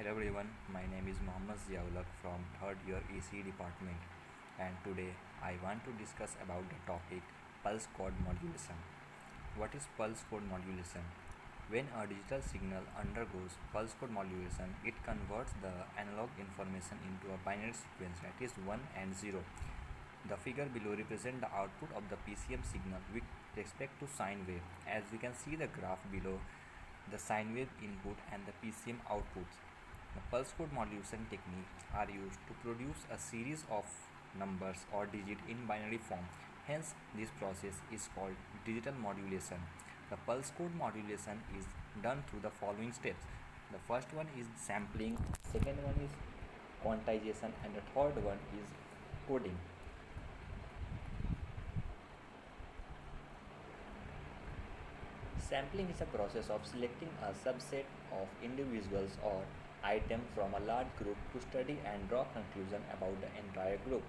Hello everyone, my name is Ziyaul Haque from 3rd year ECE department, and today I want to discuss about the topic pulse code modulation. What is pulse code modulation? When a digital signal undergoes pulse code modulation, it converts the analog information into a binary sequence, that is 1 and 0. The figure below represents the output of the PCM signal with respect to sine wave. As we can see the graph below, the sine wave input and the PCM outputs. The pulse code modulation technique are used to produce a series of numbers or digits in binary form. Hence, this process is called digital modulation. The pulse code modulation is done through the following steps. The first one is sampling, second one is quantization, and the third one is coding. Sampling is a process of selecting a subset of individuals or items from a large group to study and draw conclusion about the entire group.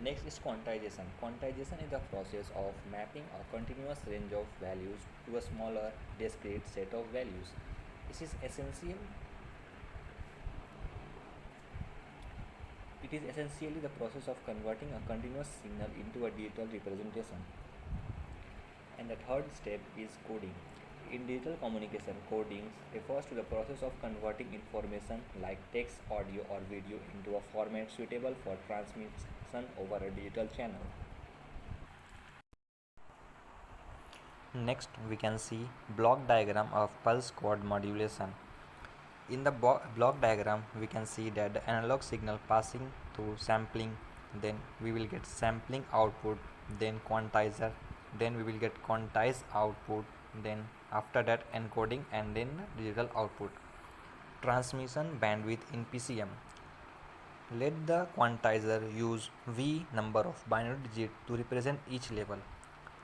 Next is quantization. Quantization is the process of mapping a continuous range of values to a smaller discrete set of values. This is essential. It is essentially the process of converting a continuous signal into a digital representation. And the third step is coding. In digital communication, coding refers to the process of converting information like text, audio, or video into a format suitable for transmission over a digital channel. Next, we can see block diagram of pulse code modulation. In the block diagram, we can see that the analog signal passing through sampling, then we will get sampling output, then quantizer, then we will get quantized output, then after that encoding, and then digital output. Transmission bandwidth in PCM. Let the quantizer use V number of binary digits to represent each level.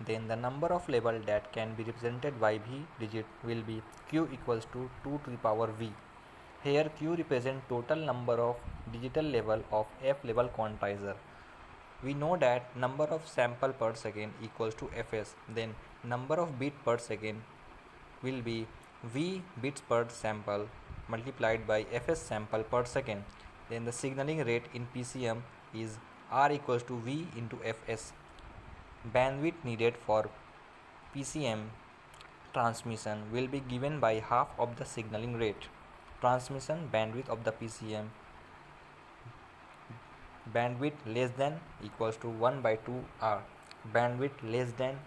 Then the number of level that can be represented by V digit will be Q equals to 2 to the power V. Here Q represents total number of digital level of F level quantizer. We know that number of sample per second equals to Fs, then number of bit per second will be V bits per sample multiplied by Fs sample per second. Then the signaling rate in PCM is R equals to V into Fs. Bandwidth needed for PCM transmission will be given by half of the signaling rate. Transmission bandwidth of the PCM bandwidth less than equals to 1 by 2 R. Bandwidth less than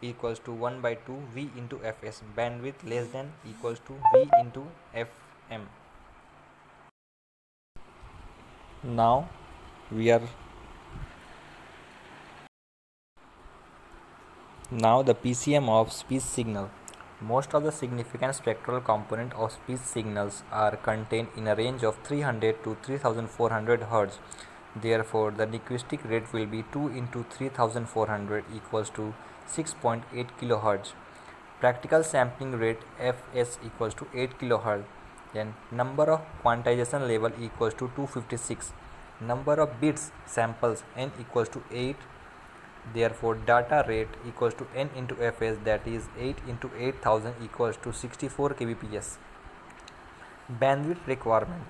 equals to 1 by 2 V into Fs. Bandwidth less than equals to V into Fm. Now the PCM of speech signal. Most of the significant spectral components of speech signals are contained in a range of 300 to 3400 Hz. Therefore, the Nyquistic rate will be 2 into 3400 equals to 6.8 kHz. Practical sampling rate Fs equals to 8 kHz. Then number of quantization level equals to 256. Number of bits samples n equals to 8. Therefore, data rate equals to n into Fs, that is 8 into 8000 equals to 64 kbps. Bandwidth requirement.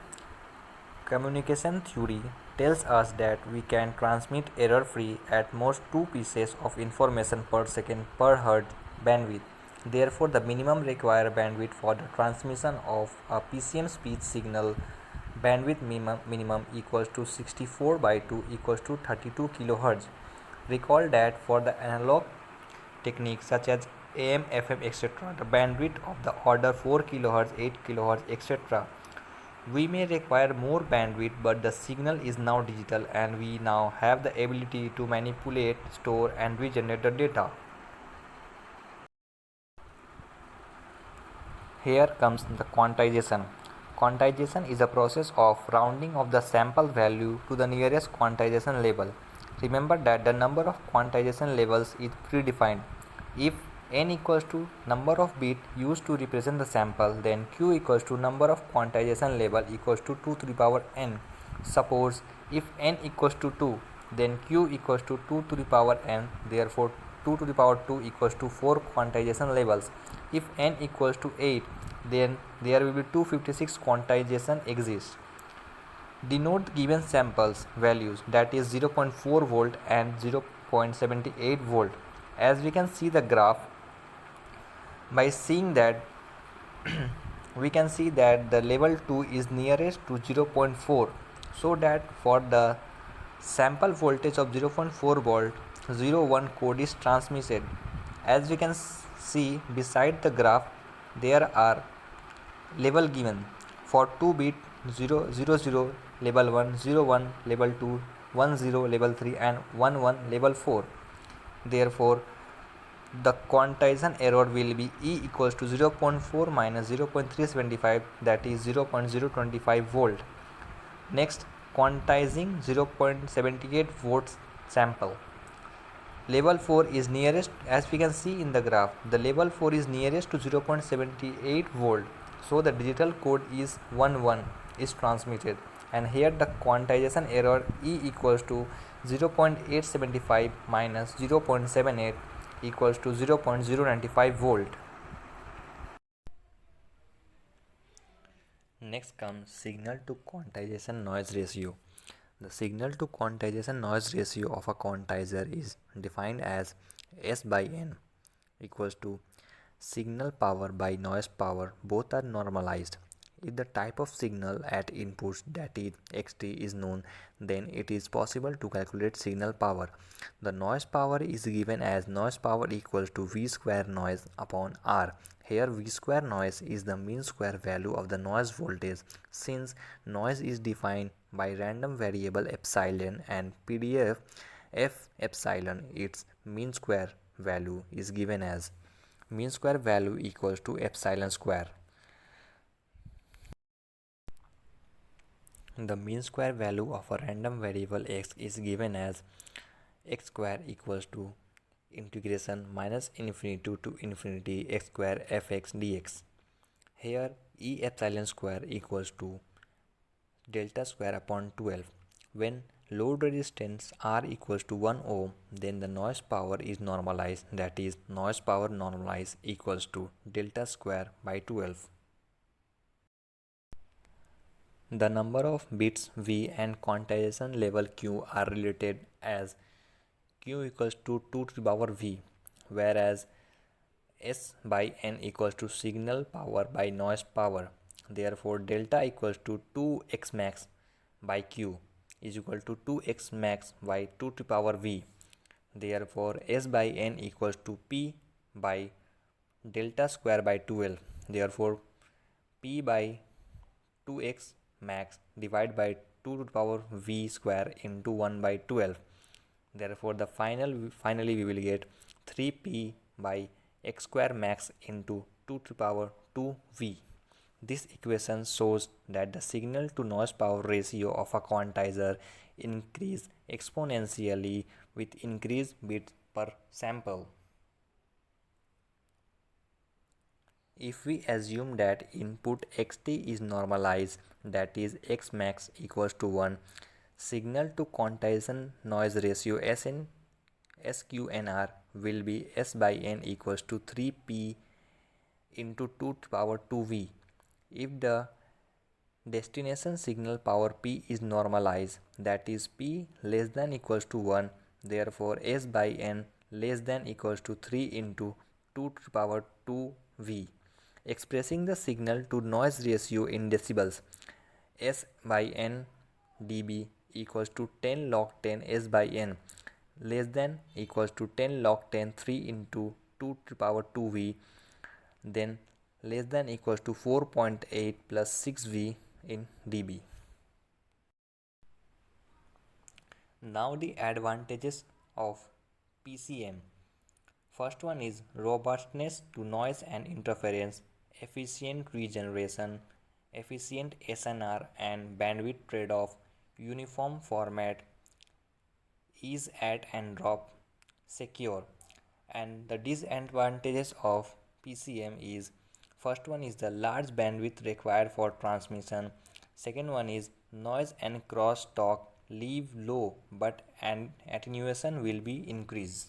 Communication theory tells us that we can transmit error-free at most 2 pieces of information per second per Hz bandwidth. Therefore, the minimum required bandwidth for the transmission of a PCM speech signal bandwidth minimum equals to 64 by 2 equals to 32 kHz. Recall that for the analog techniques such as AM, FM, etc., the bandwidth of the order 4 kHz, 8 kHz, etc. We may require more bandwidth, but the signal is now digital and we now have the ability to manipulate, store, and regenerate the data. Here comes the quantization. Quantization is a process of rounding of the sample value to the nearest quantization level. Remember that the number of quantization levels is predefined. If n equals to number of bits used to represent the sample, then q equals to number of quantization level equals to 2 to the power n. Suppose if n equals to 2, then q equals to 2 to the power n. Therefore, 2 to the power 2 equals to 4 quantization levels. If n equals to 8, then there will be 256 quantization exists. Denote given samples values, that is 0.4 volt and 0.78 volt. As we can see the graph, by seeing that we can see that the level 2 is nearest to 0.4, so that for the sample voltage of 0.4 volt, 01 code is transmitted. As we can see beside the graph, there are level given for 2 bit 0 0 0 level 1, 0 1 level 2, 1 0 level 3 and 1 1 level 4. Therefore the quantization error will be E equals to 0.4 minus 0.375, that is 0.025 volt. Next, quantizing 0.78 volts sample. Level 4 is nearest, as we can see in the graph, the level 4 is nearest to 0.78 volt. So the digital code is 11 is transmitted, and here the quantization error E equals to 0.875 minus 0.78 equals to 0.095 volt. Next comes signal to quantization noise ratio. The signal to quantization noise ratio of a quantizer is defined as S by N equals to signal power by noise power. Both are normalized. If the type of signal at inputs, that is xt, is known, then it is possible to calculate signal power. The noise power is given as noise power equals to V square noise upon R. Here V square noise is the mean square value of the noise voltage. Since noise is defined by random variable epsilon and PDF f epsilon, its mean square value is given as mean square value equals to epsilon square. The mean square value of a random variable x is given as x square equals to integration minus infinity to infinity x square fx dx. Here E epsilon square equals to delta square upon 12. When load resistance R equals to 1 ohm, then the noise power is normalized, that is noise power normalized equals to delta square by 12. The number of bits V and quantization level Q are related as Q equals to 2 to the power V, whereas S by N equals to signal power by noise power. Therefore delta equals to 2x max by Q is equal to 2x max by 2 to the power V. Therefore S by N equals to P by delta square by 12. Therefore P by 2x max divided by 2 to the power V square into 1 by 12. Therefore the finally we will get 3p by x square max into 2 to the power 2v. This equation shows that the signal to noise power ratio of a quantizer increase exponentially with increased bits per sample. If we assume that input xt is normalized, that is x max equals to 1, signal to quantization noise ratio SQNR will be S by N equals to 3p into 2 to the power 2v. If the destination signal power P is normalized, that is P less than equals to 1, therefore S by N less than equals to 3 into 2 to the power 2v. Expressing the signal to noise ratio in decibels, S by N dB equals to 10 log 10 S by N less than equals to 10 log 10 3 into 2 to the power 2v, then less than equals to 4.8 plus 6v in dB. Now the advantages of PCM. First one is robustness to noise and interference, efficient regeneration, efficient SNR and bandwidth trade-off, uniform format, ease add and drop, secure. And the disadvantages of PCM is, first one is the large bandwidth required for transmission, second one is noise and crosstalk leave low but attenuation will be increased.